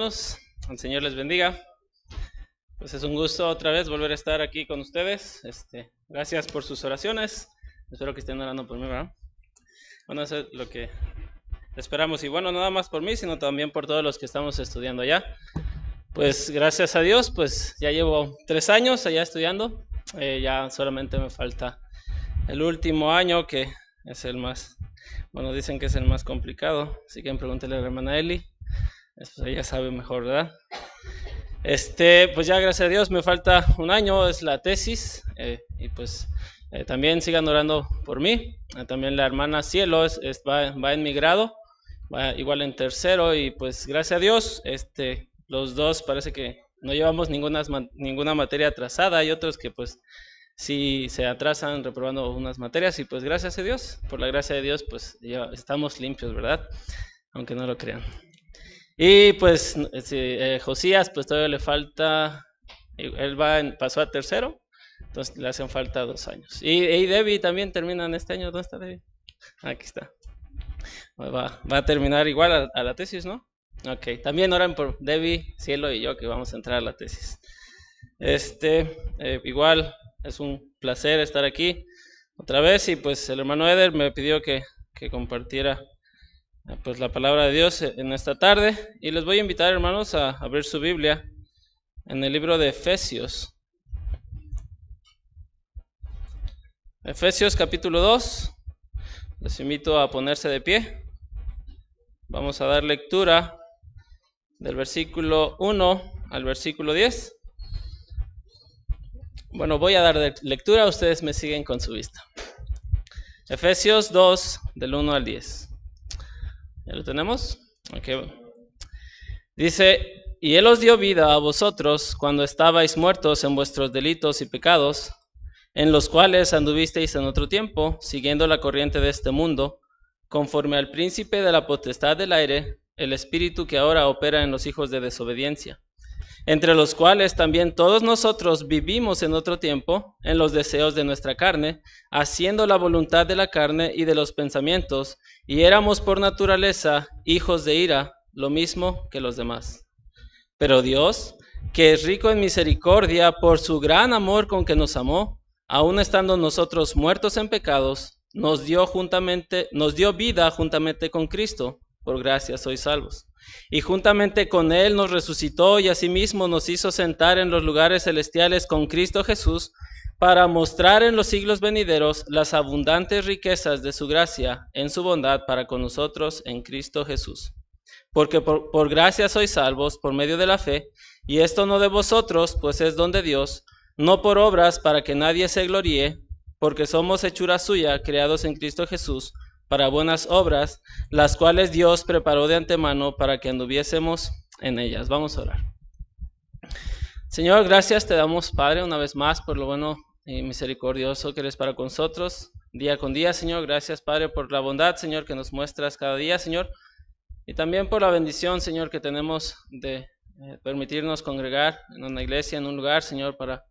El Señor les bendiga. Pues es un gusto otra vez volver a estar aquí con ustedes. Gracias por sus oraciones. Espero que estén orando por mí, ¿verdad? Bueno, eso es lo que esperamos. Y bueno, nada más por mí, sino también por todos los que estamos estudiando allá. Pues gracias a Dios, pues ya llevo 3 años allá estudiando. Ya solamente me falta el último año, que es el más, bueno, dicen que es el más complicado. Así que pregúntele a la hermana Eli. Pues ella sabe mejor, ¿verdad? Pues ya gracias a Dios me falta un año, es la tesis, y pues también sigan orando por mí. También la hermana Cielo va en mi grado, va igual en tercero, y pues gracias a Dios, los dos parece que no llevamos ninguna materia atrasada. Hay otros que pues sí se atrasan reprobando unas materias, y pues gracias a Dios, por la gracia de Dios, pues ya estamos limpios, ¿verdad? Aunque no lo crean. Y pues Josías, pues todavía le falta, él pasó a tercero, entonces le hacen falta 2 años. Y Debbie también termina en este año. ¿Dónde está Debbie? Aquí está. Va a terminar igual a la tesis, ¿no? Ok, también oran por Debbie, Cielo y yo, que vamos a entrar a la tesis. Igual es un placer estar aquí otra vez, y pues el hermano Eder me pidió que compartiera pues la palabra de Dios en esta tarde, y les voy a invitar, hermanos, a abrir su Biblia en el libro de Efesios. Efesios capítulo 2. Les invito a ponerse de pie. Vamos a dar lectura del versículo 1 al versículo 10. Bueno, voy a dar lectura, ustedes me siguen con su vista. Efesios 2, del 1 al 10. ¿Ya lo tenemos? Okay. Dice: y Él os dio vida a vosotros cuando estabais muertos en vuestros delitos y pecados, en los cuales anduvisteis en otro tiempo, siguiendo la corriente de este mundo, conforme al príncipe de la potestad del aire, el espíritu que ahora opera en los hijos de desobediencia, entre los cuales también todos nosotros vivimos en otro tiempo, en los deseos de nuestra carne, haciendo la voluntad de la carne y de los pensamientos, y éramos por naturaleza hijos de ira, lo mismo que los demás. Pero Dios, que es rico en misericordia, por su gran amor con que nos amó, aun estando nosotros muertos en pecados, nos dio vida juntamente con Cristo. Por gracia sois salvos. Y juntamente con Él nos resucitó, y asimismo nos hizo sentar en los lugares celestiales con Cristo Jesús, para mostrar en los siglos venideros las abundantes riquezas de su gracia en su bondad para con nosotros en Cristo Jesús. Porque por gracia sois salvos por medio de la fe, y esto no de vosotros, pues es don de Dios, no por obras para que nadie se gloríe, porque somos hechura suya, creados en Cristo Jesús, para buenas obras, las cuales Dios preparó de antemano para que anduviésemos en ellas. Vamos a orar. Señor, gracias te damos, Padre, una vez más por lo bueno y misericordioso que eres para con nosotros día con día, Señor. Gracias, Padre, por la bondad, Señor, que nos muestras cada día, Señor. Y también por la bendición, Señor, que tenemos de permitirnos congregar en una iglesia, en un lugar, Señor, para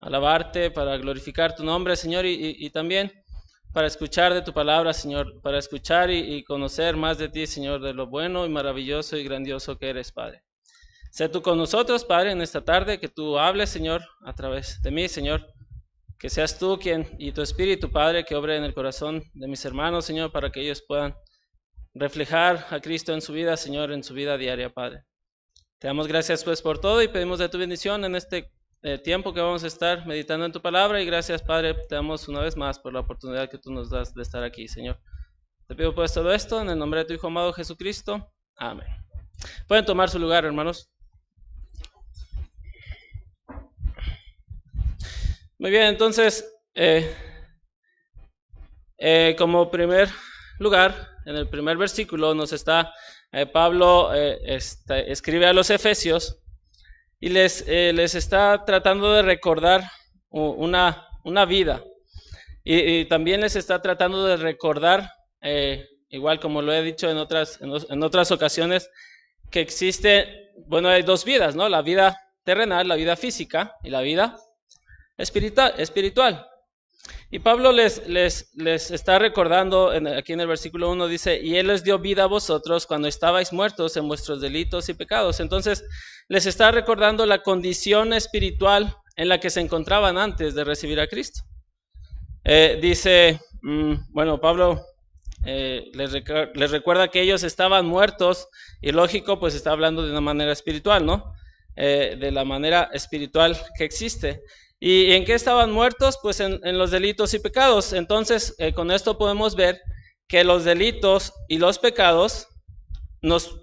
alabarte, para glorificar tu nombre, Señor, y también para escuchar de tu palabra, Señor, para escuchar y conocer más de ti, Señor, de lo bueno y maravilloso y grandioso que eres, Padre. Sé tú con nosotros, Padre, en esta tarde, que tú hables, Señor, a través de mí, Señor, que seas tú quien y tu Espíritu, Padre, que obre en el corazón de mis hermanos, Señor, para que ellos puedan reflejar a Cristo en su vida, Señor, en su vida diaria, Padre. Te damos gracias, pues, por todo, y pedimos de tu bendición en este tiempo que vamos a estar meditando en tu palabra. Y gracias, Padre, te damos una vez más por la oportunidad que tú nos das de estar aquí, Señor. Te pido pues todo esto en el nombre de tu Hijo amado Jesucristo. Amén. Pueden tomar su lugar, hermanos. Muy bien, entonces, como primer lugar, en el primer versículo nos está Pablo escribe a los Efesios, y les está tratando de recordar una vida, y también les está tratando de recordar, igual como lo he dicho en otras ocasiones, que existe, bueno, hay 2 vidas, ¿no? La vida terrenal, la vida física, y la vida espiritual. Y Pablo les está recordando, aquí en el versículo 1 dice, y Él les dio vida a vosotros cuando estabais muertos en vuestros delitos y pecados. Entonces, les está recordando la condición espiritual en la que se encontraban antes de recibir a Cristo. Pablo les recuerda que ellos estaban muertos, y lógico, pues está hablando de una manera espiritual, ¿no? De la manera espiritual que existe. ¿Y en qué estaban muertos? Pues en los delitos y pecados. Entonces, con esto podemos ver que los delitos y los pecados nos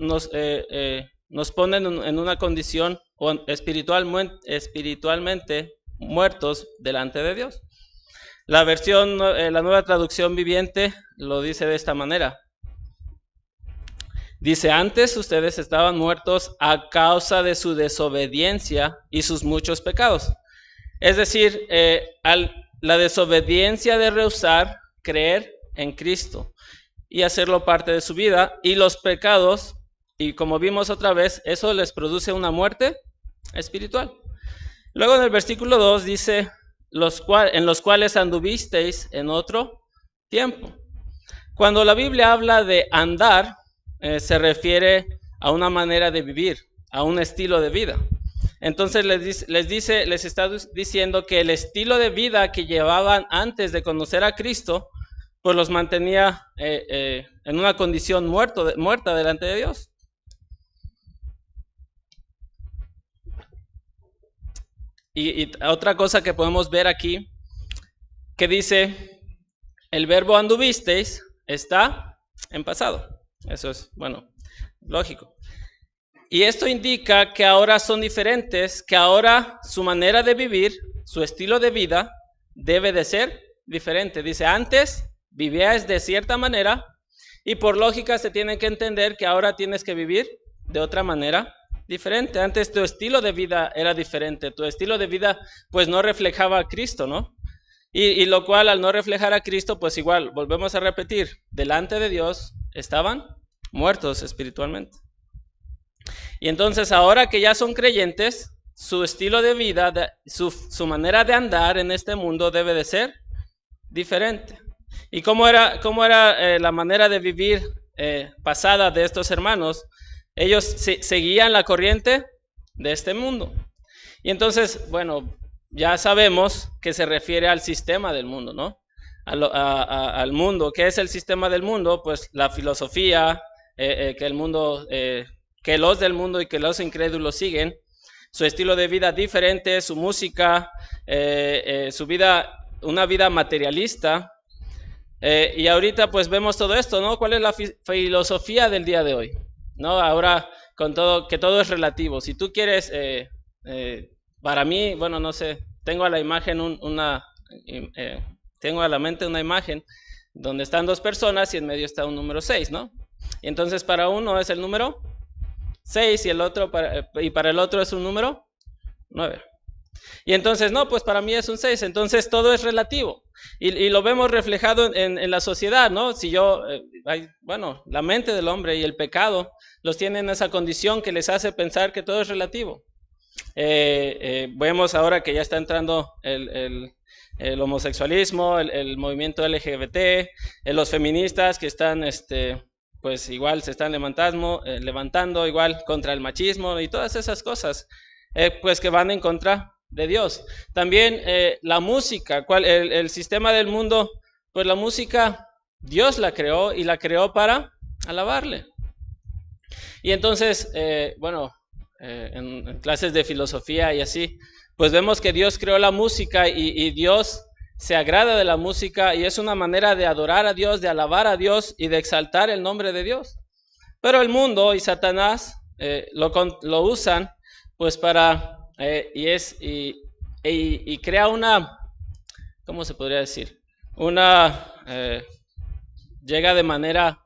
ponen en una condición espiritualmente muertos delante de Dios. La Nueva Traducción Viviente lo dice de esta manera. Dice, antes ustedes estaban muertos a causa de su desobediencia y sus muchos pecados. Es decir, la desobediencia de rehusar creer en Cristo y hacerlo parte de su vida, y los pecados, y como vimos otra vez, eso les produce una muerte espiritual. Luego en el versículo 2 dice, en los cuales anduvisteis en otro tiempo. Cuando la Biblia habla de andar, se refiere a una manera de vivir, a un estilo de vida. Entonces les está diciendo que el estilo de vida que llevaban antes de conocer a Cristo, pues los mantenía en una condición muerta delante de Dios. Y otra cosa que podemos ver aquí, que dice, el verbo anduvisteis está en pasado. Eso es, lógico. Y esto indica que ahora son diferentes, que ahora su manera de vivir, su estilo de vida, debe de ser diferente. Dice, antes vivías de cierta manera, y por lógica se tiene que entender que ahora tienes que vivir de otra manera diferente. Antes tu estilo de vida era diferente, tu estilo de vida pues no reflejaba a Cristo, ¿no? Y lo cual, al no reflejar a Cristo, pues igual, volvemos a repetir, delante de Dios estaban muertos espiritualmente. Y entonces ahora que ya son creyentes, su estilo de vida, su manera de andar en este mundo debe de ser diferente. ¿Y cómo era la manera de vivir pasada de estos hermanos? Ellos seguían la corriente de este mundo. Y entonces, ya sabemos que se refiere al sistema del mundo, ¿no? Al mundo. ¿Qué es el sistema del mundo? Pues la filosofía que los del mundo y que los incrédulos siguen, su estilo de vida diferente, su música, su vida, una vida materialista. Y ahorita pues vemos todo esto, ¿no? ¿Cuál es la filosofía del día de hoy? ¿No? Ahora con todo, que todo es relativo. Si tú quieres, para mí, no sé, tengo a la mente una imagen donde están dos personas y en medio está un número 6, ¿no? Y entonces para uno es el número 6 y para el otro es un número 9. Y entonces, no, pues para mí es un 6, entonces todo es relativo. Y lo vemos reflejado en la sociedad, ¿no? La mente del hombre y el pecado los tienen en esa condición que les hace pensar que todo es relativo. Vemos ahora que ya está entrando el homosexualismo, el movimiento LGBT, los feministas que están, pues igual se están levantando igual contra el machismo y todas esas cosas, pues que van en contra de Dios. También la música, el sistema del mundo, pues la música Dios la creó y la creó para alabarle. Y entonces, en clases de filosofía y así, pues vemos que Dios creó la música y Dios se agrada de la música y es una manera de adorar a Dios, de alabar a Dios y de exaltar el nombre de Dios. Pero el mundo y Satanás lo usan pues para, y crea una, ¿cómo se podría decir? Llega de manera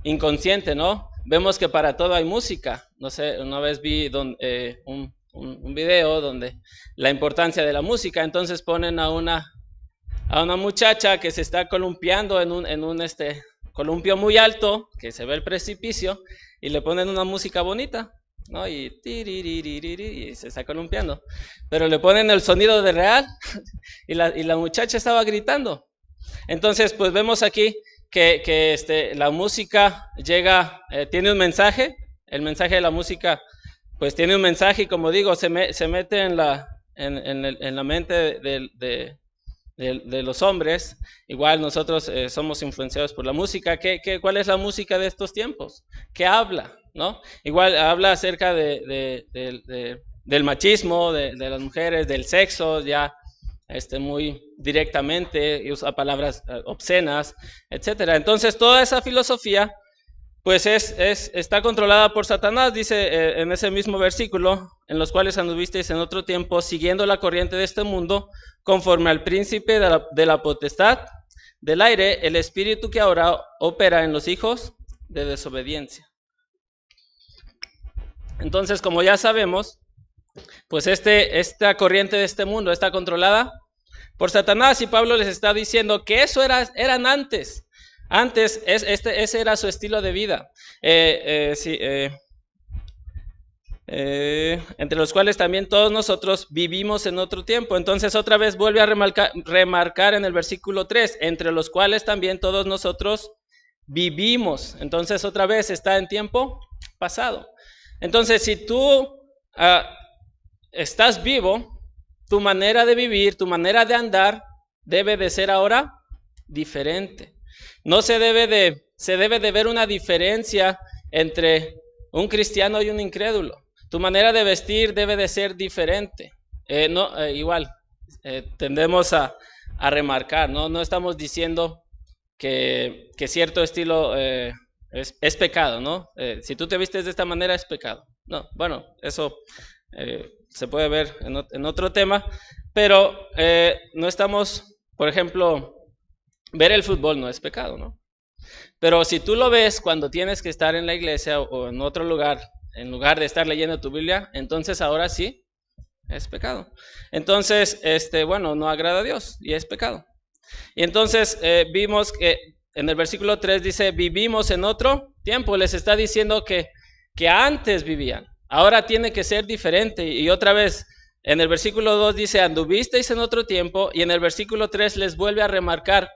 inconsciente, ¿no? Vemos que para todo hay música. No sé, una vez vi un video donde la importancia de la música, entonces ponen a una muchacha que se está columpiando en un columpio muy alto, que se ve el precipicio, y le ponen una música bonita. ¿no? Y tiriririri, y se está columpiando. Pero le ponen el sonido de real y la muchacha estaba gritando. Entonces, pues vemos aquí que la música llega, tiene un mensaje. El mensaje de la música, pues tiene un mensaje y como digo, se mete en la mente de los hombres. Igual nosotros somos influenciados por la música. ¿Cuál es la música de estos tiempos? ¿Qué habla? ¿No? Igual habla acerca del machismo, de las mujeres, del sexo, ya muy directamente, y usa palabras obscenas, etcétera. Entonces toda esa filosofía pues está controlada por Satanás, dice en ese mismo versículo, en los cuales anduvisteis en otro tiempo, siguiendo la corriente de este mundo, conforme al príncipe de la potestad del aire, el espíritu que ahora opera en los hijos de desobediencia. Entonces, como ya sabemos, pues esta corriente de este mundo está controlada por Satanás, y Pablo les está diciendo que eso eran antes. Antes ese era su estilo de vida, entre los cuales también todos nosotros vivimos en otro tiempo. Entonces otra vez vuelve a remarcar en el versículo 3, entre los cuales también todos nosotros vivimos. Entonces otra vez está en tiempo pasado. Entonces si tú estás vivo, tu manera de vivir, tu manera de andar debe de ser ahora diferente. No se debe de ver una diferencia entre un cristiano y un incrédulo. Tu manera de vestir debe de ser diferente. Igual, tendemos a remarcar, no estamos diciendo que cierto estilo es pecado, ¿no? Si tú te vistes de esta manera es pecado. No, bueno, eso se puede ver en otro tema, pero no estamos, por ejemplo, ver el fútbol no es pecado, ¿no? Pero si tú lo ves cuando tienes que estar en la iglesia o en otro lugar, en lugar de estar leyendo tu Biblia, entonces ahora sí es pecado. Entonces, bueno, no agrada a Dios y es pecado. Y entonces vimos que en el versículo 3 dice, vivimos en otro tiempo. Les está diciendo que antes vivían. Ahora tiene que ser diferente. Y otra vez, en el versículo 2 dice, anduvisteis en otro tiempo. Y en el versículo 3 les vuelve a remarcar,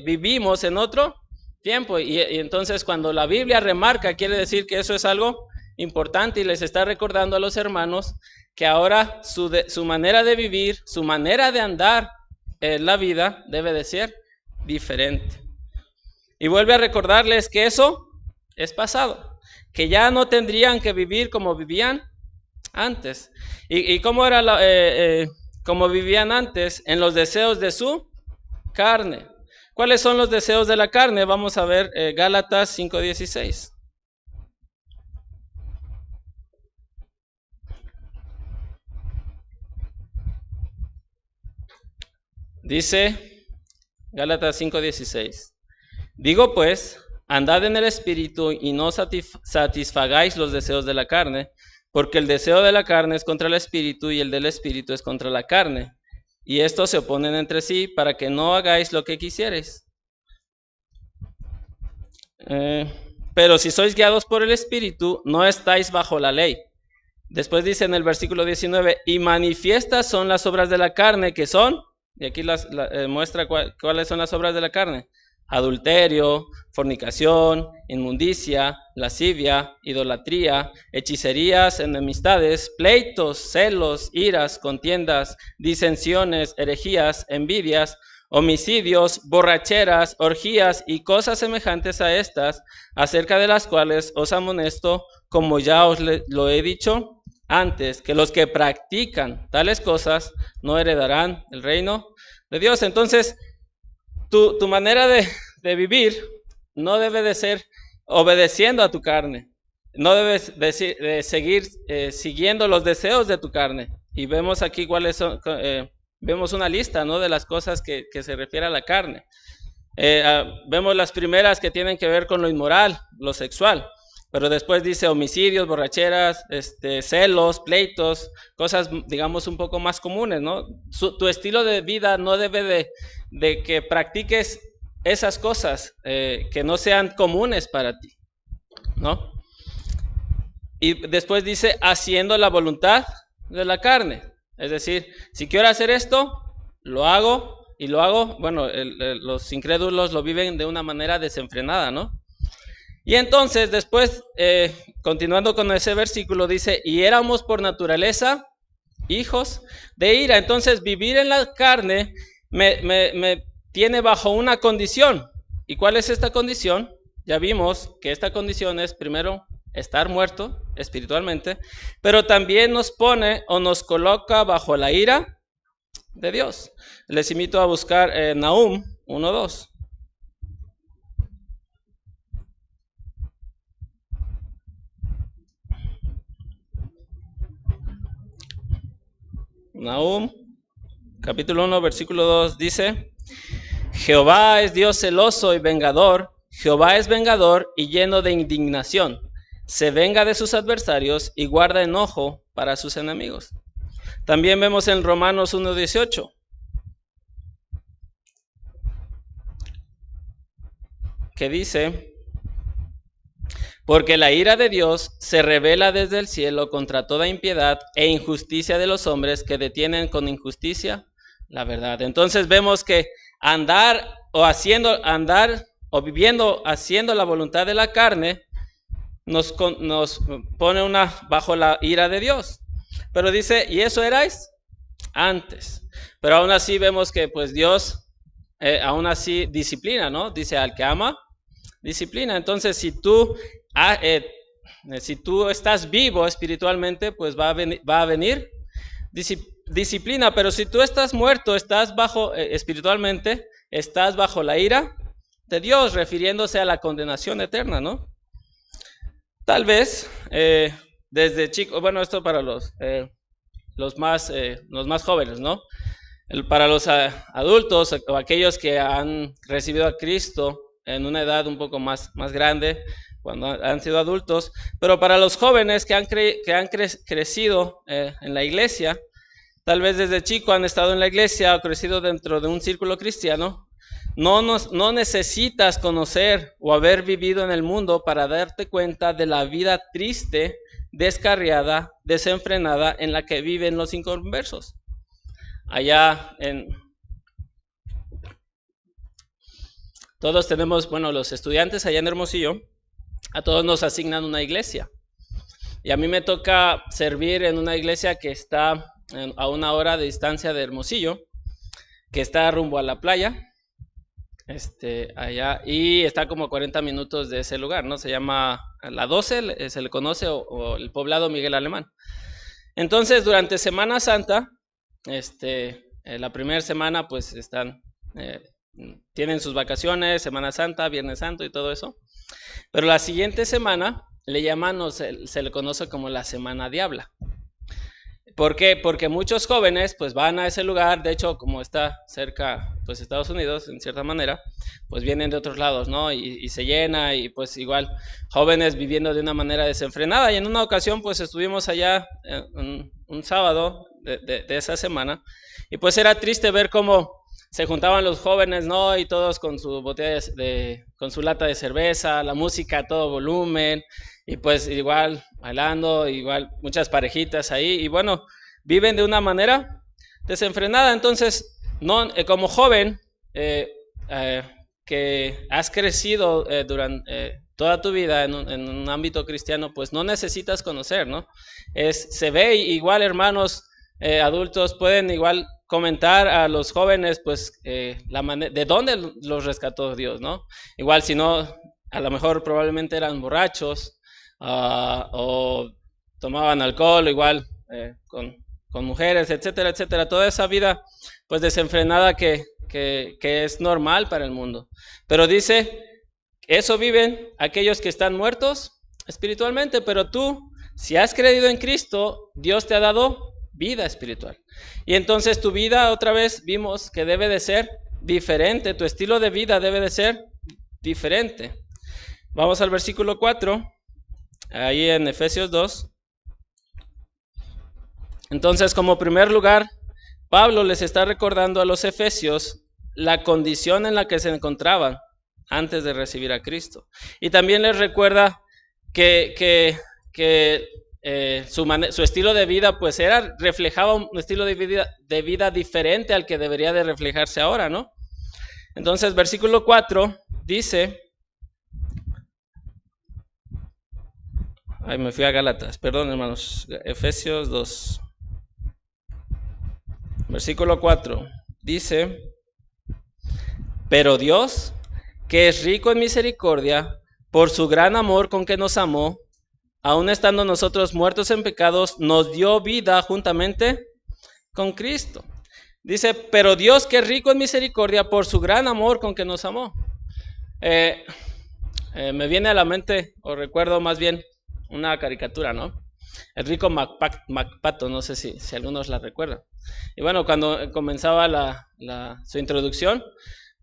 vivimos en otro tiempo. Y entonces cuando la Biblia remarca, quiere decir que eso es algo importante, y les está recordando a los hermanos que ahora su manera de vivir, su manera de andar en la vida debe de ser diferente. Y vuelve a recordarles que eso es pasado, que ya no tendrían que vivir como vivían antes. ¿Y cómo era como vivían antes? En los deseos de su carne. ¿Cuáles son los deseos de la carne? Vamos a ver Gálatas 5:16. Dice Gálatas 5:16. Digo pues, andad en el espíritu y no satisfagáis los deseos de la carne, porque el deseo de la carne es contra el espíritu y el del espíritu es contra la carne. Y estos se oponen entre sí para que no hagáis lo que quisierais. Pero si sois guiados por el espíritu, no estáis bajo la ley. Después dice en el versículo 19, y manifiestas son las obras de la carne, que son, y aquí muestra cuáles son las obras de la carne: adulterio, fornicación, inmundicia, lascivia, idolatría, hechicerías, enemistades, pleitos, celos, iras, contiendas, disensiones, herejías, envidias, homicidios, borracheras, orgías y cosas semejantes a estas, acerca de las cuales os amonesto, como ya os lo he dicho antes, que los que practican tales cosas no heredarán el reino de Dios. Entonces, tu manera de vivir no debe de ser obedeciendo a tu carne. No debes de seguir siguiendo los deseos de tu carne. Y vemos aquí cuáles son, vemos una lista, ¿no?, de las cosas que se refiere a la carne. Vemos las primeras que tienen que ver con lo inmoral, lo sexual. Pero después dice homicidios, borracheras, celos, pleitos, cosas, digamos, un poco más comunes, ¿no? Tu estilo de vida no debe de que practiques esas cosas que no sean comunes para ti, ¿no? Y después dice, haciendo la voluntad de la carne. Es decir, si quiero hacer esto, lo hago y lo hago. Bueno, los incrédulos lo viven de una manera desenfrenada, ¿no? Y entonces después, continuando con ese versículo, dice, y éramos por naturaleza hijos de ira. Entonces vivir en la carne me tiene bajo una condición. ¿Y cuál es esta condición? Ya vimos que esta condición es primero estar muerto espiritualmente, pero también nos pone o nos coloca bajo la ira de Dios. Les invito a buscar Nahum 1:2. Nahum, capítulo 1, versículo 2 dice, Jehová es Dios celoso y vengador, Jehová es vengador y lleno de indignación, se venga de sus adversarios y guarda enojo para sus enemigos. También vemos en Romanos 1:18, que dice, porque la ira de Dios se revela desde el cielo contra toda impiedad e injusticia de los hombres que detienen con injusticia la verdad. Entonces vemos que andar o viviendo haciendo la voluntad de la carne nos pone bajo la ira de Dios. Pero dice, y eso erais antes. Pero aún así vemos que pues Dios aún así disciplina, ¿no? Dice, al que ama, disciplina. Entonces si tú estás vivo espiritualmente, pues va a venir disciplina. Pero si tú estás muerto, estás bajo espiritualmente, estás bajo la ira de Dios, refiriéndose a la condenación eterna, ¿no? Tal vez desde chico, bueno, esto para los más jóvenes, ¿no? Para los adultos o aquellos que han recibido a Cristo en una edad un poco más grande, cuando han sido adultos, pero para los jóvenes que han crecido en la iglesia, tal vez desde chico han estado en la iglesia o crecido dentro de un círculo cristiano, no necesitas conocer o haber vivido en el mundo para darte cuenta de la vida triste, descarriada, desenfrenada en la que viven los inconversos. Allá todos tenemos, bueno, los estudiantes allá en Hermosillo, a todos nos asignan una iglesia. Y a mí me toca servir en una iglesia que está a 1 hora de distancia de Hermosillo, que está rumbo a la playa, allá, y está como 40 minutos de ese lugar, ¿no? Se llama La 12, se le conoce, o el poblado Miguel Alemán. Entonces, durante Semana Santa, la primera semana, pues tienen sus vacaciones, Semana Santa, Viernes Santo y todo eso. Pero la siguiente semana le llaman, o se le conoce como la Semana Diabla. ¿Por qué? Porque muchos jóvenes pues van a ese lugar, de hecho como está cerca pues Estados Unidos en cierta manera, pues vienen de otros lados, ¿no? Y se llena, y pues igual jóvenes viviendo de una manera desenfrenada. Y en una ocasión pues estuvimos allá un sábado de esa semana, y pues era triste ver cómo se juntaban los jóvenes, ¿no? Y todos con su botella con su lata de cerveza, la música a todo volumen, y pues igual bailando, igual muchas parejitas ahí, y bueno, viven de una manera desenfrenada. Entonces, como joven que has crecido durante toda tu vida en un ámbito cristiano, pues no necesitas conocer, ¿no? Se ve igual, hermanos adultos pueden igual comentar a los jóvenes, pues, de dónde los rescató Dios, ¿no? Igual, si no, a lo mejor probablemente eran borrachos, o tomaban alcohol, igual con mujeres, etcétera, etcétera. Toda esa vida, pues, desenfrenada que es normal para el mundo. Pero dice, eso viven aquellos que están muertos espiritualmente, pero tú, si has creído en Cristo, Dios te ha dado vida espiritual. Y entonces tu vida, otra vez vimos que debe de ser diferente, tu estilo de vida debe de ser diferente. Vamos al versículo 4, ahí en Efesios 2. Entonces, como primer lugar, Pablo les está recordando a los efesios la condición en la que se encontraban antes de recibir a Cristo. Y también les recuerda que que su estilo de vida pues reflejaba un estilo de vida diferente al que debería de reflejarse ahora, ¿no? Entonces, versículo 4 dice, me fui a Gálatas, perdón hermanos, Efesios 2, versículo 4, dice, pero Dios, que es rico en misericordia, por su gran amor con que nos amó, aun estando nosotros muertos en pecados, nos dio vida juntamente con Cristo. Dice, pero Dios que es rico en misericordia por su gran amor con que nos amó. Me viene a la mente, o recuerdo más bien, una caricatura, ¿no? El rico MacPato, no sé si algunos la recuerdan. Y bueno, cuando comenzaba su introducción,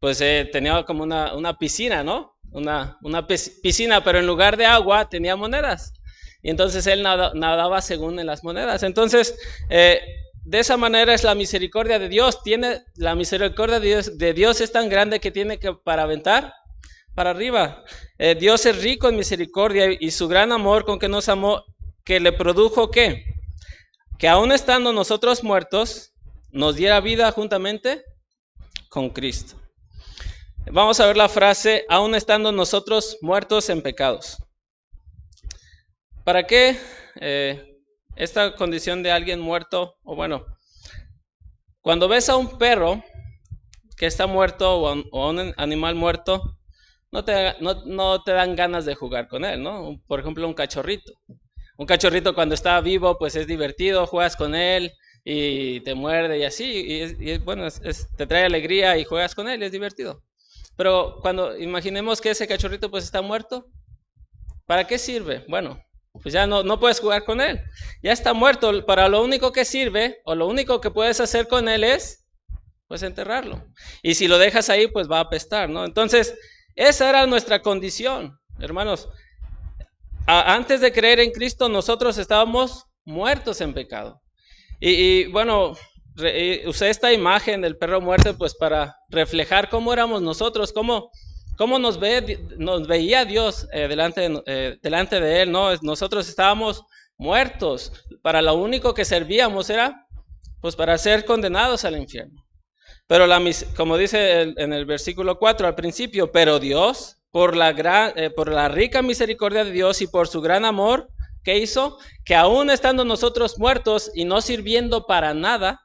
pues tenía como una piscina, ¿no? Una piscina, pero en lugar de agua tenía monedas. Y entonces él nadaba según en las monedas. Entonces, de esa manera es la misericordia de Dios. La misericordia de Dios es tan grande que tiene que para aventar para arriba. Dios es rico en misericordia y su gran amor con que nos amó, que le produjo ¿qué? Que aun estando nosotros muertos, nos diera vida juntamente con Cristo. Vamos a ver la frase, aun estando nosotros muertos en pecados. ¿Para qué esta condición de alguien muerto? O bueno, cuando ves a un perro que está muerto o a un animal muerto, no te dan ganas de jugar con él, ¿no? Por ejemplo, un cachorrito. Un cachorrito cuando está vivo, pues es divertido, juegas con él y te muerde y así. Y bueno, te trae alegría y juegas con él, es divertido. Pero cuando imaginemos que ese cachorrito pues está muerto, ¿para qué sirve? Bueno, pues ya no puedes jugar con él. Ya está muerto. Para lo único que sirve o lo único que puedes hacer con él es pues enterrarlo. Y si lo dejas ahí, pues va a apestar, ¿no? Entonces, esa era nuestra condición, hermanos. Antes de creer en Cristo, nosotros estábamos muertos en pecado. Y bueno, usé esta imagen del perro muerto pues para reflejar cómo éramos nosotros, cómo nos veía Dios delante de Él, ¿no? Nosotros estábamos muertos. Para lo único que servíamos era pues para ser condenados al infierno. Pero como dice en el versículo 4 al principio, pero Dios, por la rica misericordia de Dios y por su gran amor, ¿qué hizo? Que aún estando nosotros muertos y no sirviendo para nada,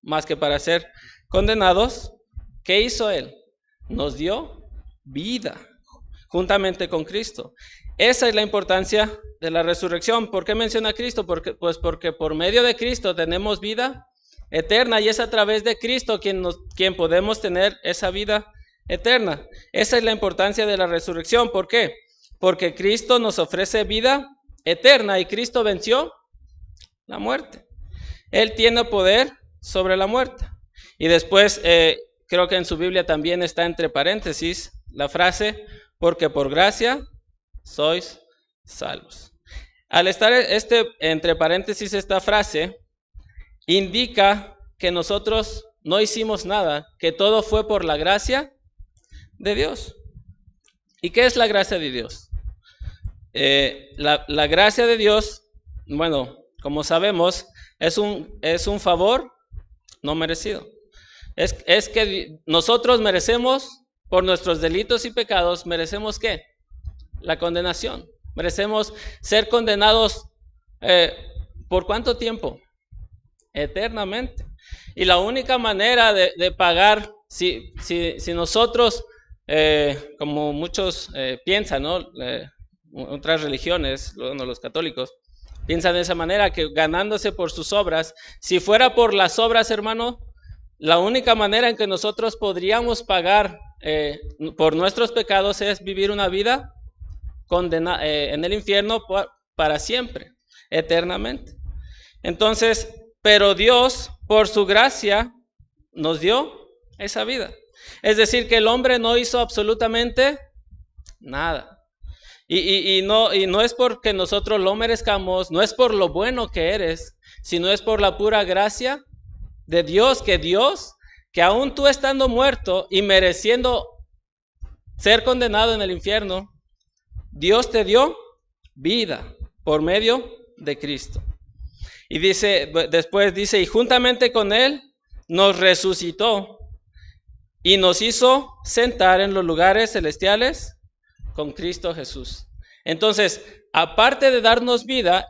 más que para ser condenados, ¿qué hizo Él? Nos dio vida, juntamente con Cristo. Esa es la importancia de la resurrección. ¿Por qué menciona a Cristo? Porque por medio de Cristo tenemos vida eterna y es a través de Cristo quien podemos tener esa vida eterna. Esa es la importancia de la resurrección. ¿Por qué? Porque Cristo nos ofrece vida eterna y Cristo venció la muerte. Él tiene poder sobre la muerte. Y después creo que en su Biblia también está entre paréntesis la frase, porque por gracia sois salvos. Al estar entre paréntesis esta frase, indica que nosotros no hicimos nada, que todo fue por la gracia de Dios. ¿Y qué es la gracia de Dios? La gracia de Dios, bueno, como sabemos, es un favor no merecido. Es que nosotros merecemos, por nuestros delitos y pecados, merecemos ¿qué? La condenación. Merecemos ser condenados ¿por cuánto tiempo? Eternamente. Y la única manera de pagar, si nosotros, como muchos piensan, ¿no? Otras religiones, bueno, los católicos, piensan de esa manera, que ganándose por sus obras, si fuera por las obras, hermano, la única manera en que nosotros podríamos pagar por nuestros pecados es vivir una vida en el infierno para siempre, eternamente. Entonces, pero Dios, por su gracia, nos dio esa vida. Es decir, que el hombre no hizo absolutamente nada. Y no es porque nosotros lo merezcamos, no es por lo bueno que eres, sino es por la pura gracia de Dios, que aún tú estando muerto y mereciendo ser condenado en el infierno, Dios te dio vida por medio de Cristo. Y después dice, y juntamente con Él nos resucitó y nos hizo sentar en los lugares celestiales con Cristo Jesús. Entonces, aparte de darnos vida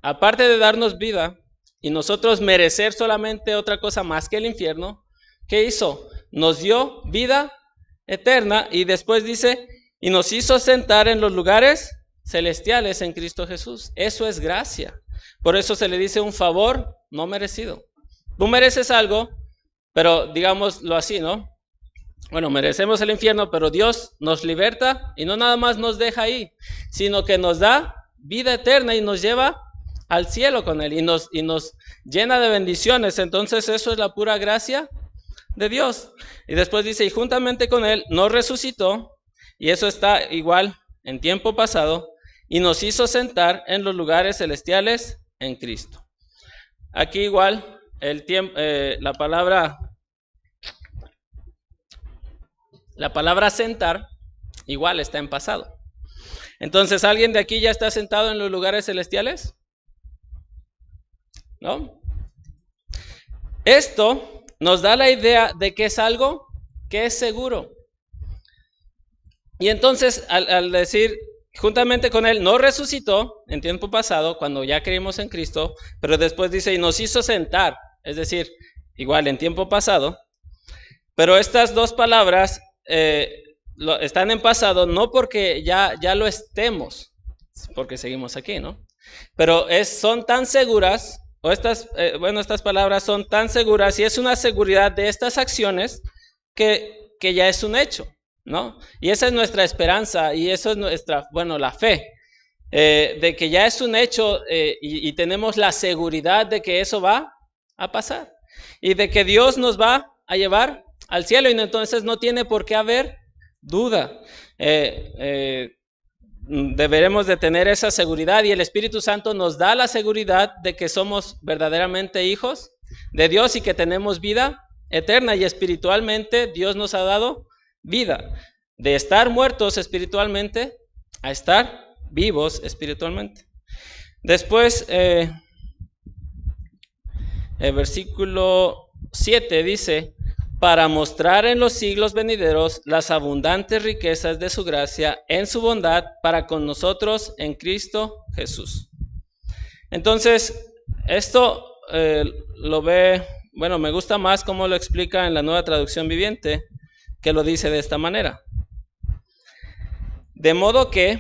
aparte de darnos vida y nosotros merecer solamente otra cosa más que el infierno, ¿qué hizo? Nos dio vida eterna y después dice, y nos hizo sentar en los lugares celestiales en Cristo Jesús. Eso es gracia. Por eso se le dice un favor no merecido. Tú mereces algo, pero digámoslo así, ¿no? Bueno, merecemos el infierno, pero Dios nos liberta y no nada más nos deja ahí, sino que nos da vida eterna y nos lleva al cielo con Él y nos llena de bendiciones. Entonces eso es la pura gracia de Dios. Y después dice, y juntamente con Él nos resucitó, y eso está igual en tiempo pasado, y nos hizo sentar en los lugares celestiales en Cristo. Aquí igual la palabra sentar igual está en pasado. Entonces, ¿alguien de aquí ya está sentado en los lugares celestiales? ¿No? Esto nos da la idea de que es algo que es seguro. Y entonces, al decir, juntamente con Él nos resucitó en tiempo pasado, cuando ya creímos en Cristo, pero después dice, y nos hizo sentar, es decir, igual en tiempo pasado, pero estas dos palabras están en pasado no porque ya lo estemos, porque seguimos aquí, ¿no? Pero son tan seguras, estas palabras son tan seguras y es una seguridad de estas acciones que ya es un hecho, ¿no? Y esa es nuestra esperanza y eso es la fe, de que ya es un hecho y tenemos la seguridad de que eso va a pasar y de que Dios nos va a llevar al cielo y entonces no tiene por qué haber duda. Deberemos de tener esa seguridad y el Espíritu Santo nos da la seguridad de que somos verdaderamente hijos de Dios y que tenemos vida eterna y espiritualmente Dios nos ha dado vida, de estar muertos espiritualmente a estar vivos espiritualmente. Después, el versículo 7 dice, para mostrar en los siglos venideros las abundantes riquezas de su gracia en su bondad para con nosotros en Cristo Jesús. Entonces, esto me gusta más cómo lo explica en la Nueva Traducción Viviente, que lo dice de esta manera. De modo que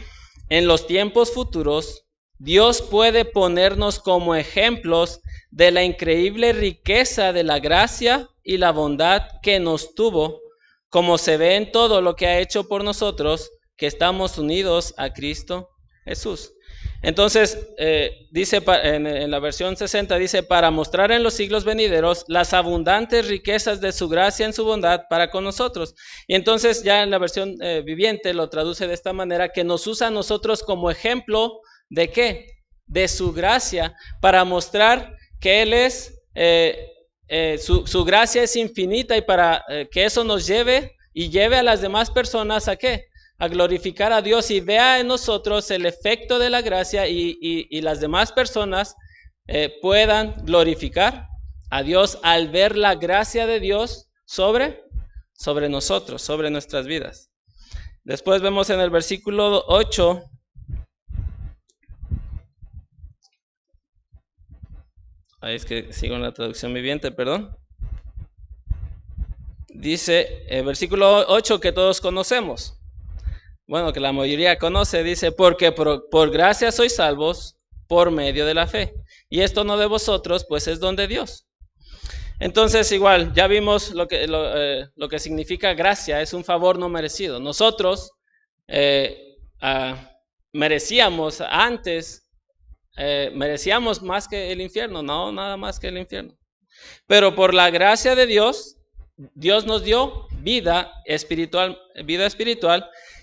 en los tiempos futuros, Dios puede ponernos como ejemplos de la increíble riqueza de la gracia y la bondad que nos tuvo, como se ve en todo lo que ha hecho por nosotros, que estamos unidos a Cristo Jesús. Entonces, dice en la versión 60, dice, para mostrar en los siglos venideros las abundantes riquezas de su gracia en su bondad para con nosotros. Y entonces ya en la versión viviente lo traduce de esta manera, que nos usa a nosotros como ejemplo ¿de qué? De su gracia, para mostrar que Él es, su gracia es infinita y para que eso nos lleve a las demás personas ¿a qué? A glorificar a Dios y vea en nosotros el efecto de la gracia y las demás personas puedan glorificar a Dios al ver la gracia de Dios sobre nosotros, sobre nuestras vidas. Después vemos en el versículo 8, ahí es que sigo en la traducción viviente, perdón. Dice, versículo 8 que todos conocemos. Bueno, que la mayoría conoce, dice, porque por gracia sois salvos por medio de la fe. Y esto no de vosotros, pues es don de Dios. Entonces, igual, ya vimos lo que significa gracia, es un favor no merecido. Nosotros merecíamos antes, merecíamos más que el infierno, no, nada más que el infierno. Pero por la gracia de Dios, Dios nos dio vida espiritual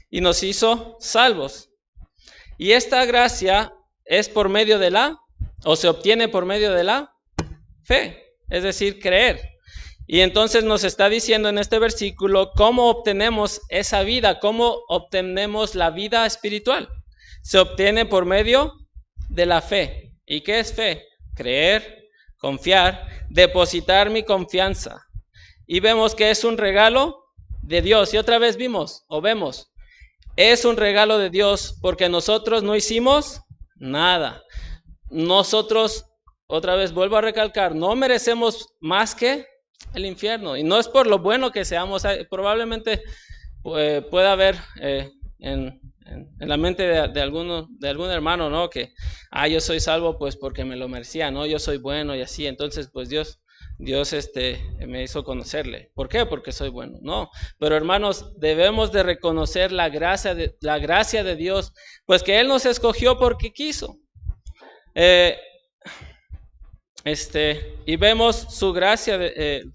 y nos hizo salvos. Y esta gracia es por medio se obtiene por medio de la fe, es decir, creer. Y entonces nos está diciendo en este versículo cómo obtenemos esa vida, cómo obtenemos la vida espiritual. se obtiene por medio de la fe. ¿Y qué es fe? Creer, confiar, depositar mi confianza. Y vemos que es un regalo de Dios. Y otra vez vemos, es un regalo de Dios porque nosotros no hicimos nada. Nosotros, otra vez vuelvo a recalcar, no merecemos más que el infierno. Y no es por lo bueno que seamos, probablemente pueda haber en la mente de algún hermano, ¿no? Que, yo soy salvo pues porque me lo merecía, ¿no? Yo soy bueno y así, entonces pues Dios me hizo conocerle. ¿Por qué? Porque soy bueno. No, pero hermanos, debemos de reconocer la gracia de Dios, pues que Él nos escogió porque quiso. Y vemos su gracia,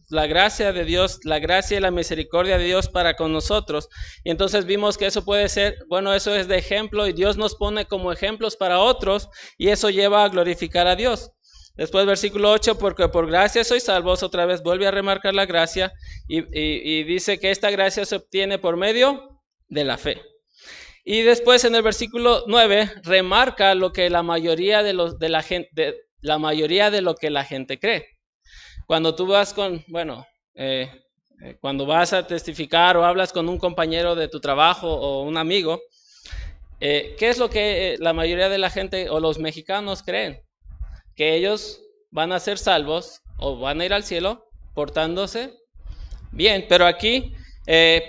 la gracia de Dios, la gracia y la misericordia de Dios para con nosotros. Y entonces vimos que eso puede ser, bueno, eso es de ejemplo y Dios nos pone como ejemplos para otros y eso lleva a glorificar a Dios. Después versículo 8, porque por gracia sois salvos, otra vez vuelve a remarcar la gracia y dice que esta gracia se obtiene por medio de la fe. Y después en el versículo 9 remarca lo que la mayoría de lo que la gente cree. Cuando tú vas cuando vas a testificar o hablas con un compañero de tu trabajo o un amigo, ¿qué es lo que la mayoría de la gente o los mexicanos creen? Que ellos van a ser salvos o van a ir al cielo portándose bien. Pero aquí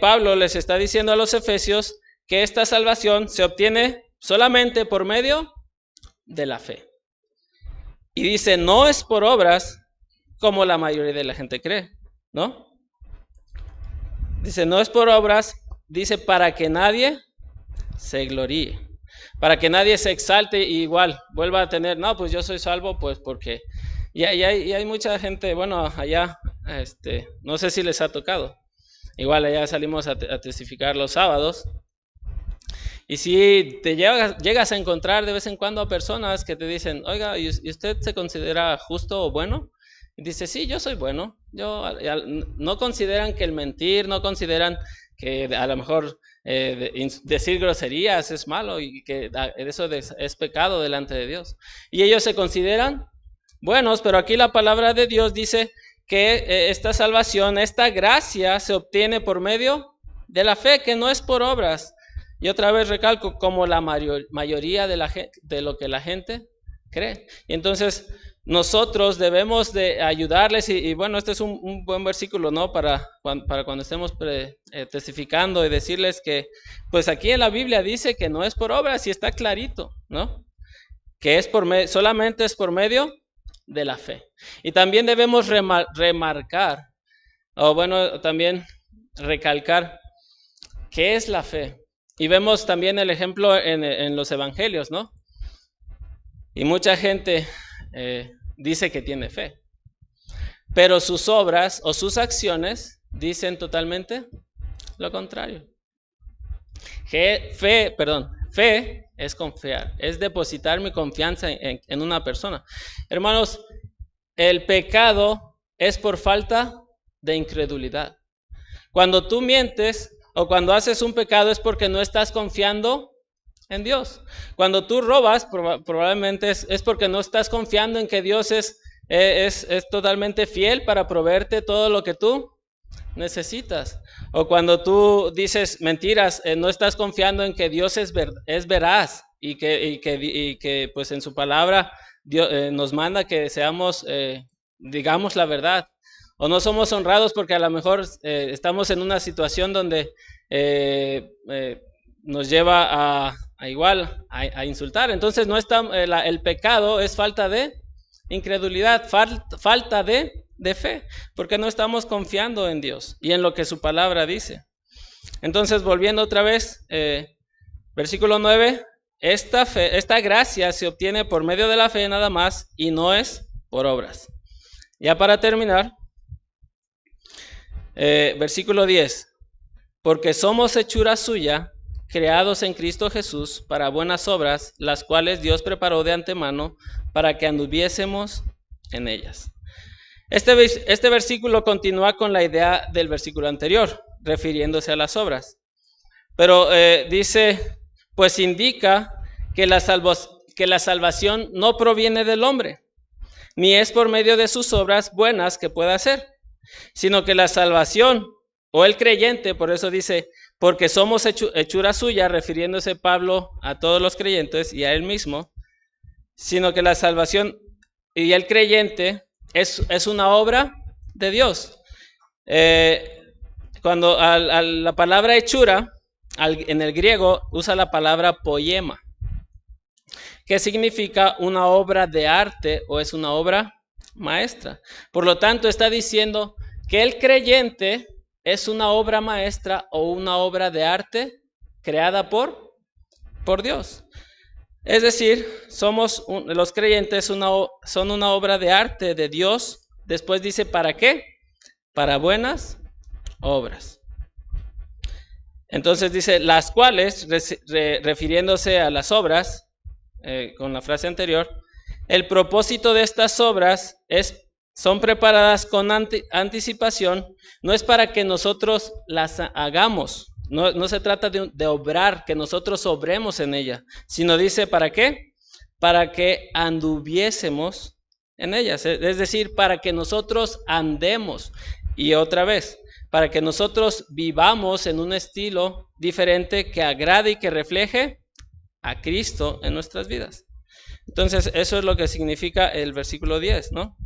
Pablo les está diciendo a los efesios que esta salvación se obtiene solamente por medio de la fe. Y dice, no es por obras como la mayoría de la gente cree, ¿no? Dice, no es por obras, dice, para que nadie se gloríe, para que nadie se exalte y igual vuelva a tener, no, pues yo soy salvo, pues porque... Y hay mucha gente, bueno, allá, no sé si les ha tocado, igual allá salimos a testificar los sábados. Y si te llegas a encontrar de vez en cuando a personas que te dicen, oiga, ¿y usted se considera justo o bueno? Y dice, sí, yo soy bueno. No consideran que el mentir, no consideran que a lo mejor decir groserías es malo y que eso es pecado delante de Dios. Y ellos se consideran buenos, pero aquí la palabra de Dios dice que esta salvación, esta gracia se obtiene por medio de la fe, que no es por obras. Y otra vez recalco, como la mayoría de lo que la gente cree. Y entonces nosotros debemos de ayudarles y bueno, este es un buen versículo, ¿no? Para cuando estemos testificando y decirles que, pues aquí en la Biblia dice que no es por obras y está clarito, ¿no? Que solamente es por medio de la fe. Y también debemos remarcar, o bueno, también recalcar, ¿qué es la fe? Y vemos también el ejemplo en los evangelios, ¿no? Y mucha gente dice que tiene fe, pero sus obras o sus acciones dicen totalmente lo contrario. Fe es confiar, es depositar mi confianza en una persona. Hermanos, el pecado es por falta de incredulidad. Cuando tú mientes o cuando haces un pecado es porque no estás confiando en Dios. Cuando tú robas, probablemente es porque no estás confiando en que Dios es totalmente fiel para proveerte todo lo que tú necesitas. O cuando tú dices mentiras, no estás confiando en que Dios es veraz y que pues en su palabra Dios, nos manda que seamos, digamos la verdad. O no somos honrados porque a lo mejor estamos en una situación donde nos lleva a insultar. Entonces no está, el pecado es falta de incredulidad, falta de fe, porque no estamos confiando en Dios y en lo que su palabra dice. Entonces, volviendo otra vez, versículo 9, esta gracia se obtiene por medio de la fe nada más y no es por obras. Ya para terminar, versículo 10, porque somos hechura suya, creados en Cristo Jesús para buenas obras, las cuales Dios preparó de antemano para que anduviésemos en ellas. Este versículo continúa con la idea del versículo anterior, refiriéndose a las obras. Pero dice, pues indica que la salvación no proviene del hombre, ni es por medio de sus obras buenas que pueda hacer, sino que la salvación o el creyente, por eso dice, porque somos hechura suya, refiriéndose Pablo a todos los creyentes y a él mismo, sino que la salvación y el creyente es una obra de Dios. Cuando a la palabra hechura, en el griego usa la palabra poema, que significa una obra de arte o es una obra maestra. Por lo tanto, está diciendo que el creyente es una obra maestra o una obra de arte creada por Dios. Es decir, los creyentes son una obra de arte de Dios. Después dice, ¿para qué? Para buenas obras. Entonces dice, las cuales, refiriéndose a las obras, con la frase anterior, el propósito de estas obras son preparadas con anticipación, no es para que nosotros las hagamos, no se trata de obrar, que nosotros obremos en ella, sino dice, ¿para qué? Para que anduviésemos en ellas, es decir, para que nosotros andemos, y otra vez, para que nosotros vivamos en un estilo diferente que agrade y que refleje a Cristo en nuestras vidas. Entonces, eso es lo que significa el versículo 10, ¿no?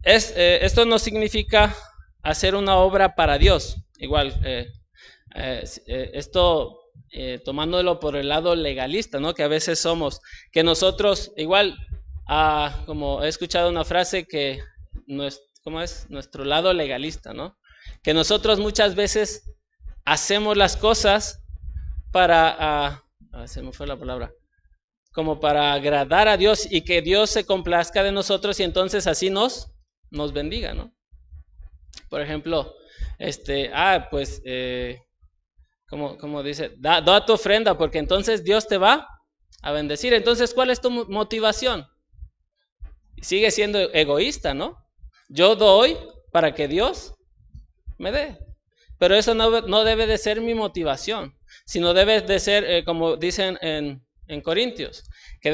Esto no significa hacer una obra para Dios. Igual, esto tomándolo por el lado legalista, ¿no? Que a veces somos, que nosotros, igual, como he escuchado una frase que, ¿cómo es? Nuestro lado legalista, ¿no? Que nosotros muchas veces hacemos las cosas para, se me fue la palabra, como para agradar a Dios y que Dios se complazca de nosotros y entonces así nos bendiga, ¿no? Por ejemplo, pues, como dice, da tu ofrenda porque entonces Dios te va a bendecir. Entonces, ¿cuál es tu motivación? Sigue siendo egoísta, ¿no? Yo doy para que Dios me dé. Pero eso no debe de ser mi motivación, sino debe de ser, como dicen en Corintios, que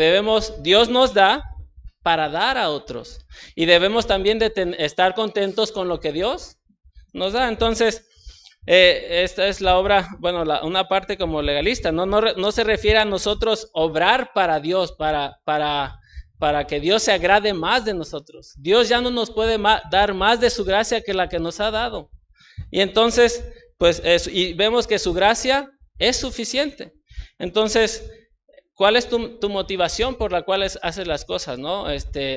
Dios nos da para dar a otros. Y debemos también estar contentos con lo que Dios nos da. Entonces, esta es la obra, bueno, una parte como legalista, no se refiere a nosotros obrar para Dios, para que Dios se agrade más de nosotros. Dios ya no nos puede dar más de su gracia que la que nos ha dado. Y entonces, pues, y vemos que su gracia es suficiente. Entonces, ¿cuál es tu motivación por la cual haces las cosas, no?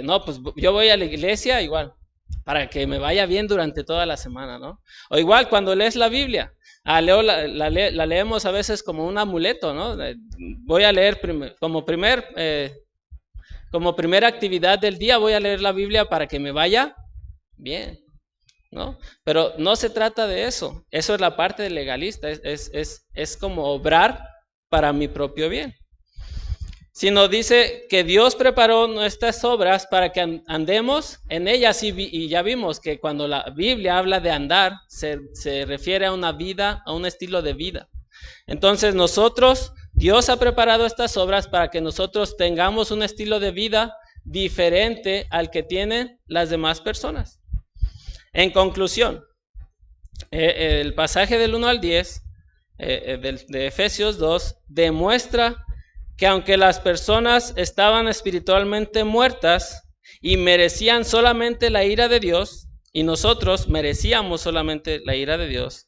No, pues yo voy a la iglesia igual, para que me vaya bien durante toda la semana, ¿no? O igual cuando lees la Biblia, la leemos a veces como un amuleto, ¿no? Voy a leer como primera actividad del día, voy a leer la Biblia para que me vaya bien, ¿no? Pero no se trata de eso. Eso es la parte legalista, es como obrar para mi propio bien. Sino dice que Dios preparó nuestras obras para que andemos en ellas y ya vimos que cuando la Biblia habla de andar se refiere a una vida, a un estilo de vida. Entonces Dios ha preparado estas obras para que nosotros tengamos un estilo de vida diferente al que tienen las demás personas. En conclusión, el pasaje del 1 al 10 de Efesios 2 demuestra que aunque las personas estaban espiritualmente muertas y merecían solamente la ira de Dios, y nosotros merecíamos solamente la ira de Dios,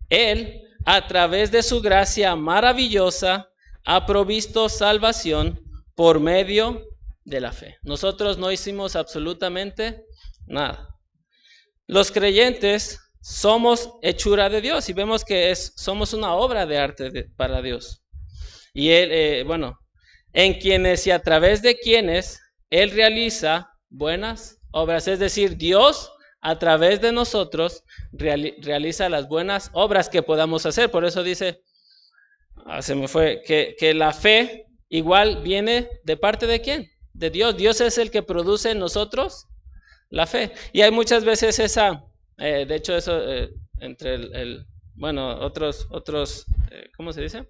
Él, a través de su gracia maravillosa, ha provisto salvación por medio de la fe. Nosotros no hicimos absolutamente nada. Los creyentes somos hechura de Dios y vemos que somos una obra de arte para Dios. Y Él, en quienes y a través de quienes Él realiza buenas obras. Es decir, Dios a través de nosotros realiza las buenas obras que podamos hacer. Por eso dice, se me fue, que la fe igual viene de parte de ¿quién? De Dios. Dios es el que produce en nosotros la fe. Y hay muchas veces de hecho entre otros, ¿cómo se dice?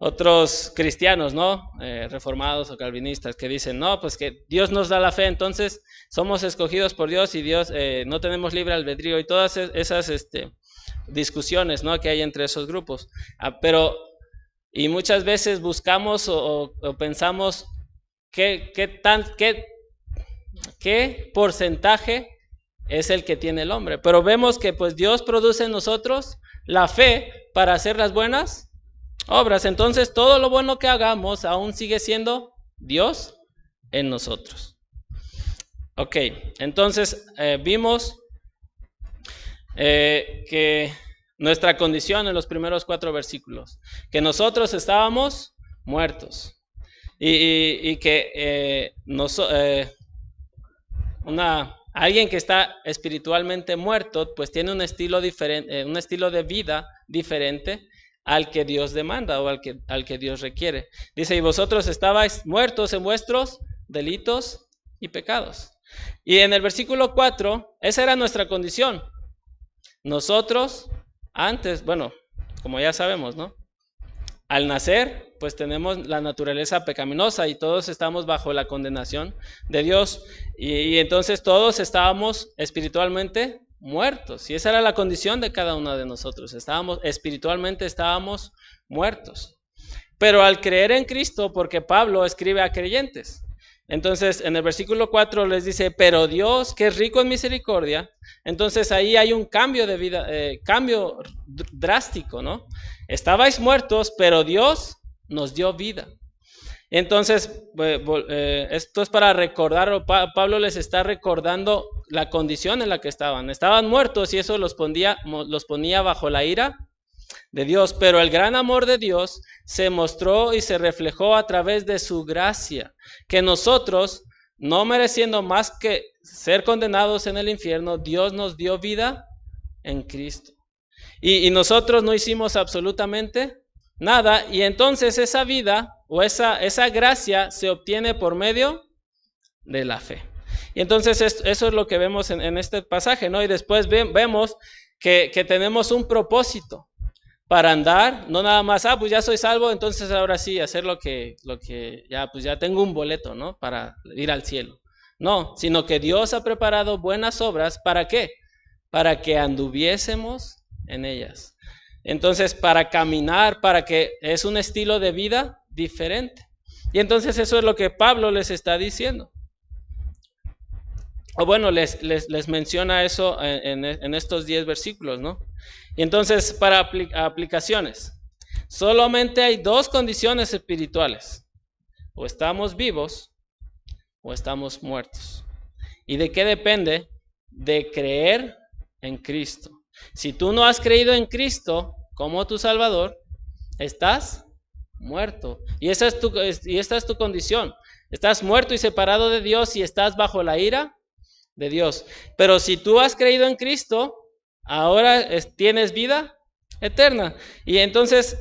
otros cristianos, ¿no? Reformados o calvinistas que dicen, no, pues que Dios nos da la fe, entonces somos escogidos por Dios y Dios no tenemos libre albedrío y todas esas discusiones, ¿no? Que hay entre esos grupos. Y muchas veces buscamos o pensamos qué porcentaje es el que tiene el hombre. Pero vemos que pues Dios produce en nosotros la fe para hacer las buenas obras. Entonces todo lo bueno que hagamos aún sigue siendo Dios en nosotros. Ok, entonces vimos que nuestra condición en los primeros 4 versículos, que nosotros estábamos muertos y que alguien que está espiritualmente muerto, pues tiene un estilo diferente, un estilo de vida diferente al que Dios demanda o al que Dios requiere. Dice, y vosotros estabais muertos en vuestros delitos y pecados. Y en el versículo 4, esa era nuestra condición. Nosotros antes, bueno, como ya sabemos, ¿no? Al nacer, pues tenemos la naturaleza pecaminosa y todos estamos bajo la condenación de Dios. Y entonces todos estábamos espiritualmente muertos. Y esa era la condición de cada uno de nosotros. Espiritualmente estábamos muertos. Pero al creer en Cristo, porque Pablo escribe a creyentes. Entonces en el versículo 4 les dice, pero Dios, que es rico en misericordia. Entonces ahí hay un cambio de vida, cambio drástico, ¿no? Estabais muertos, pero Dios nos dio vida. Entonces, esto es para recordar, Pablo les está recordando la condición en la que estaban. Estaban muertos y eso los ponía bajo la ira de Dios, pero el gran amor de Dios se mostró y se reflejó a través de su gracia, que nosotros, no mereciendo más que ser condenados en el infierno, Dios nos dio vida en Cristo. Y nosotros no hicimos absolutamente nada, y entonces esa vida o esa gracia se obtiene por medio de la fe. Y entonces eso es lo que vemos en este pasaje, ¿no? Y después vemos que tenemos un propósito para andar, no nada más, pues ya soy salvo, entonces ahora sí, hacer lo que ya tengo un boleto, ¿no? Para ir al cielo. No, sino que Dios ha preparado buenas obras, ¿para qué? Para que anduviésemos en ellas. Entonces, para caminar, para que es un estilo de vida diferente. Y entonces eso es lo que Pablo les está diciendo. O bueno, les menciona eso en estos 10 versículos, ¿no? Y entonces, para aplicaciones, solamente hay 2 condiciones espirituales. O estamos vivos o estamos muertos. ¿Y de qué depende? De creer en Cristo. Si tú no has creído en Cristo como tu Salvador, estás muerto. Y esta es tu condición. Estás muerto y separado de Dios y estás bajo la ira de Dios. Pero si tú has creído en Cristo, ahora tienes vida eterna. Y entonces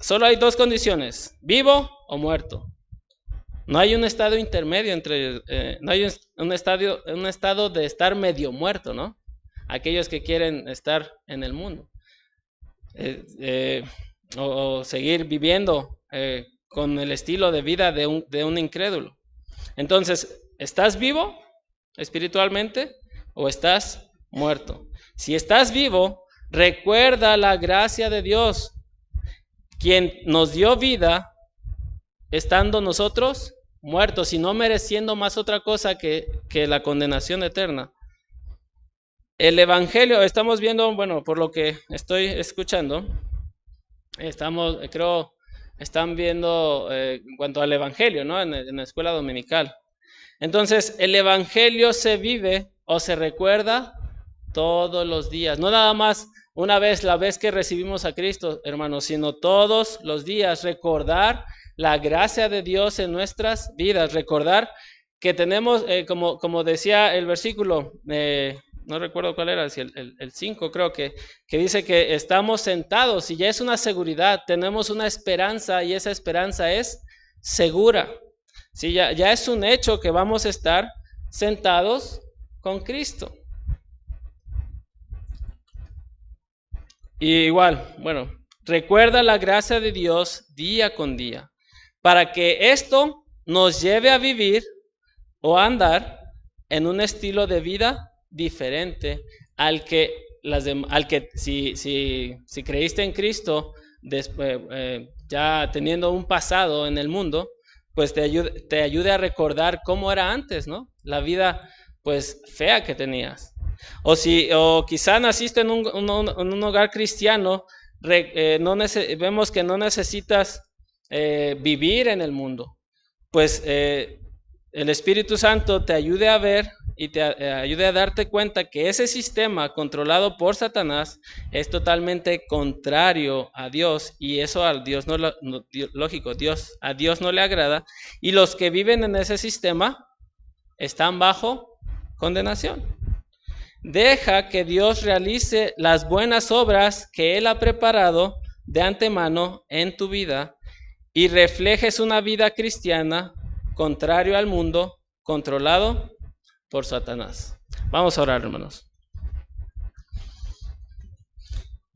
solo hay 2 condiciones: vivo o muerto. No hay un estado intermedio no hay un estado de estar medio muerto, ¿no? Aquellos que quieren estar en el mundo o seguir viviendo con el estilo de vida de un incrédulo. Entonces, ¿estás vivo espiritualmente o estás muerto? Si estás vivo, recuerda la gracia de Dios, quien nos dio vida estando nosotros muertos y no mereciendo más otra cosa que la condenación eterna. El Evangelio, estamos viendo, bueno, por lo que estoy escuchando, están viendo en cuanto al Evangelio, ¿no? En la escuela dominical. Entonces, el Evangelio se vive o se recuerda todos los días, no nada más una vez, la vez que recibimos a Cristo, hermanos, sino todos los días. Recordar la gracia de Dios en nuestras vidas, recordar que tenemos, como decía el versículo, no recuerdo cuál era, si el 5 creo que dice que estamos sentados y ya es una seguridad, tenemos una esperanza y esa esperanza es segura. Sí, ya es un hecho que vamos a estar sentados con Cristo. Y igual, bueno, recuerda la gracia de Dios día con día, para que esto nos lleve a vivir o a andar en un estilo de vida diferente al que, si creíste en Cristo, después, ya teniendo un pasado en el mundo, pues te ayude a recordar cómo era antes, ¿no? La vida pues fea que tenías. O quizá naciste en un hogar cristiano, vemos que no necesitas vivir en el mundo. Pues el Espíritu Santo te ayude a ver y te ayude a darte cuenta que ese sistema controlado por Satanás es totalmente contrario a Dios, y eso a Dios lógico, a Dios no le agrada, y los que viven en ese sistema están bajo condenación. Deja que Dios realice las buenas obras que Él ha preparado de antemano en tu vida y reflejes una vida cristiana contrario al mundo, controlado por Satanás. Vamos a orar, hermanos.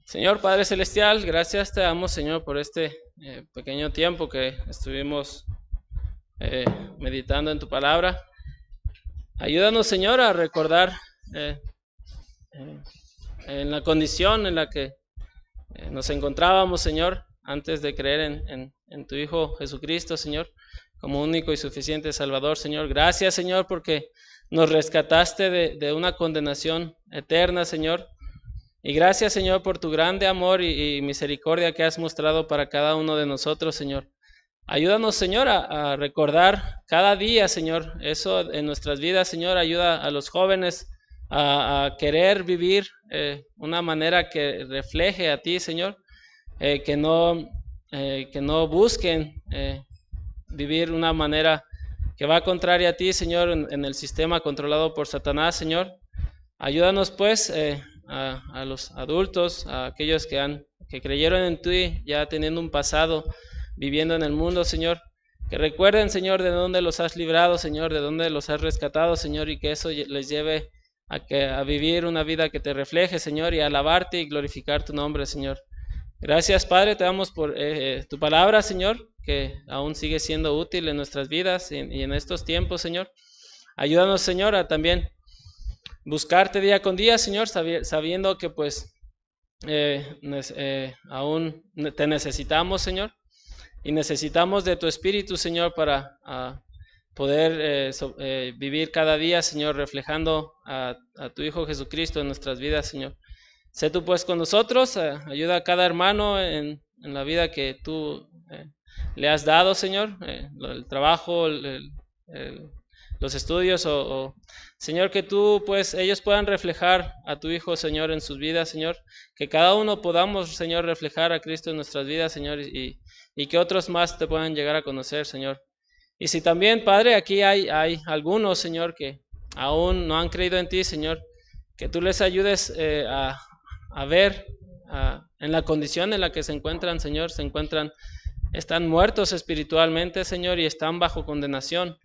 Señor Padre Celestial, gracias te damos, Señor, por este pequeño tiempo que estuvimos meditando en tu palabra. Ayúdanos, Señor, a recordar en la condición en la que nos encontrábamos, Señor, antes de creer en tu Hijo Jesucristo, Señor, como único y suficiente Salvador, Señor. Gracias, Señor, porque nos rescataste de una condenación eterna, Señor. Y gracias, Señor, por tu grande amor y misericordia que has mostrado para cada uno de nosotros, Señor. Ayúdanos, Señor, a recordar cada día, Señor, eso en nuestras vidas, Señor. Ayuda a los jóvenes a querer vivir una manera que refleje a ti, Señor. Que no busquen vivir una manera que va contraria a ti, Señor, en el sistema controlado por Satanás, Señor. Ayúdanos, pues, a los adultos, a aquellos que creyeron en ti, ya teniendo un pasado viviendo en el mundo, Señor, que recuerden, Señor, de dónde los has librado, Señor, de dónde los has rescatado, Señor, y que eso les lleve a vivir una vida que te refleje, Señor, y a alabarte y glorificar tu nombre, Señor. Gracias, Padre, te damos por tu palabra, Señor, que aún sigue siendo útil en nuestras vidas y en estos tiempos, Señor. Ayúdanos, Señor, a también buscarte día con día, Señor, sabiendo que pues aún te necesitamos, Señor, y necesitamos de tu Espíritu, Señor, para poder vivir cada día, Señor, reflejando a tu Hijo Jesucristo en nuestras vidas, Señor. Sé tú pues con nosotros, ayuda a cada hermano en la vida que tú le has dado, Señor, el trabajo, los estudios, Señor, que tú pues ellos puedan reflejar a tu Hijo, Señor, en sus vidas, Señor, que cada uno podamos, Señor, reflejar a Cristo en nuestras vidas, Señor, y que otros más te puedan llegar a conocer, Señor. Y si también, Padre, aquí hay algunos, Señor, que aún no han creído en ti, Señor, que tú les ayudes a ver en la condición en la que se encuentran, Señor, están muertos espiritualmente, Señor, y están bajo condenación.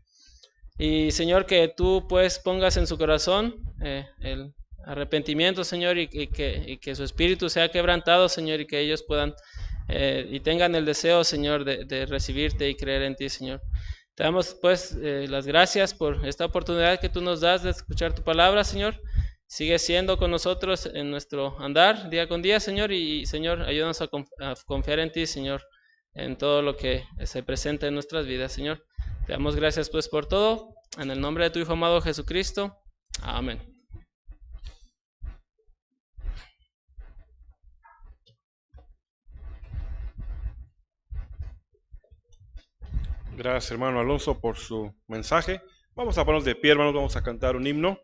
Y Señor, que tú pues pongas en su corazón el arrepentimiento, Señor, y que su espíritu sea quebrantado, Señor, y que ellos puedan y tengan el deseo, Señor, de recibirte y creer en ti, Señor. Te damos pues las gracias por esta oportunidad que tú nos das de escuchar tu palabra, Señor. Sigue siendo con nosotros en nuestro andar día con día, Señor, y Señor, ayúdanos a confiar en ti, Señor, en todo lo que se presenta en nuestras vidas, Señor. Te damos gracias pues por todo, en el nombre de tu Hijo amado Jesucristo. Amén. Gracias, hermano Alonso, por su mensaje. Vamos a ponernos de pie, hermanos, vamos a cantar un himno.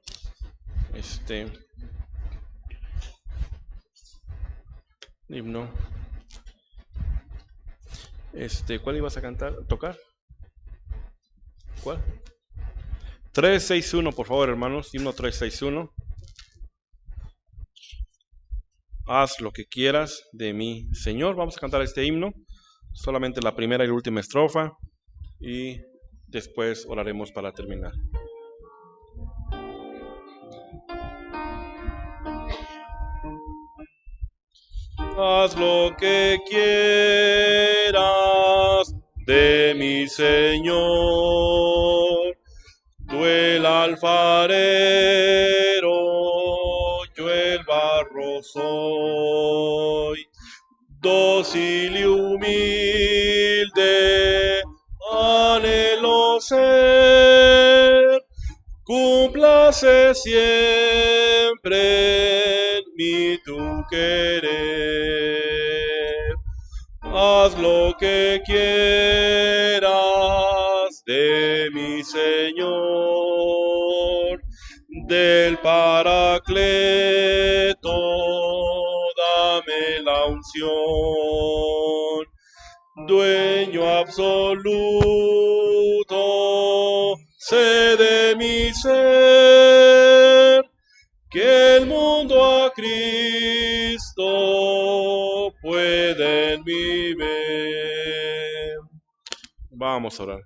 Himno. ¿Cuál ibas a tocar? ¿Cuál? 361, por favor, hermanos. Himno 361. Haz lo que quieras de mí, Señor. Vamos a cantar este himno. Solamente la primera y la última estrofa. Y después oraremos para terminar. Haz lo que quieras de mi Señor. Tú el alfarero, yo el barro soy. Dócil y humilde, anhelo ser. Cúmplase siempre en mí tu querer. Haz lo que quieras de mi Señor, del Paracleto, dame la unción. Dueño absoluto, sé de mi ser, que el mundo a Cristo puede en mí ver. Vamos a orar.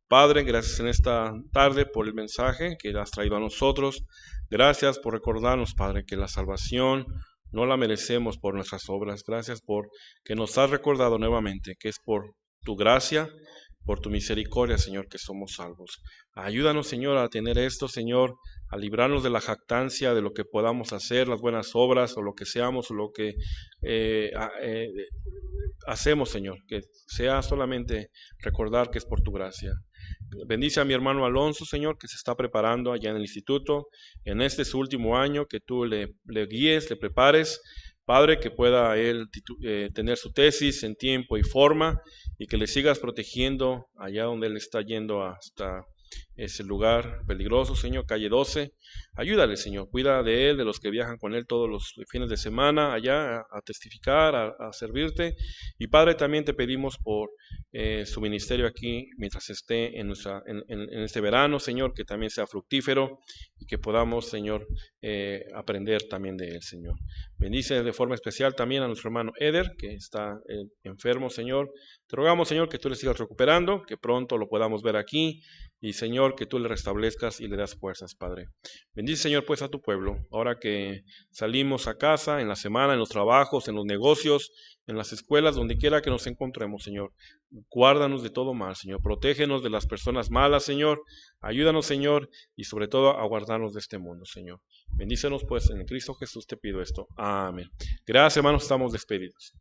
Padre, gracias en esta tarde por el mensaje que has traído a nosotros. Gracias por recordarnos, Padre, que la salvación no la merecemos por nuestras obras. Gracias por que nos has recordado nuevamente que es por tu gracia, por tu misericordia, Señor, que somos salvos. Ayúdanos, Señor, a tener esto, Señor, a librarnos de la jactancia de lo que podamos hacer, las buenas obras, o lo que seamos, o lo que hacemos, Señor, que sea solamente recordar que es por tu gracia. Bendice a mi hermano Alonso, Señor, que se está preparando allá en el instituto, en este su último año, que tú le guíes, le prepares, Padre, que pueda él tener su tesis en tiempo y forma, y que le sigas protegiendo allá donde él está yendo hasta ese lugar peligroso, Señor, calle 12. Ayúdale, Señor, cuida de él, de los que viajan con él todos los fines de semana allá a testificar, a servirte. Y Padre, también te pedimos por su ministerio aquí mientras esté en este verano, Señor, que también sea fructífero y que podamos, Señor, aprender también de él, Señor. Bendice de forma especial también a nuestro hermano Eder, que está enfermo, Señor. Te rogamos, Señor, que tú le sigas recuperando, que pronto lo podamos ver aquí. Y Señor, que tú le restablezcas y le das fuerzas, Padre. Bendice, Señor, pues a tu pueblo. Ahora que salimos a casa, en la semana, en los trabajos, en los negocios, en las escuelas, donde quiera que nos encontremos, Señor. Guárdanos de todo mal, Señor. Protégenos de las personas malas, Señor. Ayúdanos, Señor, y sobre todo a guardarnos de este mundo, Señor. Bendícenos, pues, en Cristo Jesús te pido esto. Amén. Gracias, hermanos, estamos despedidos.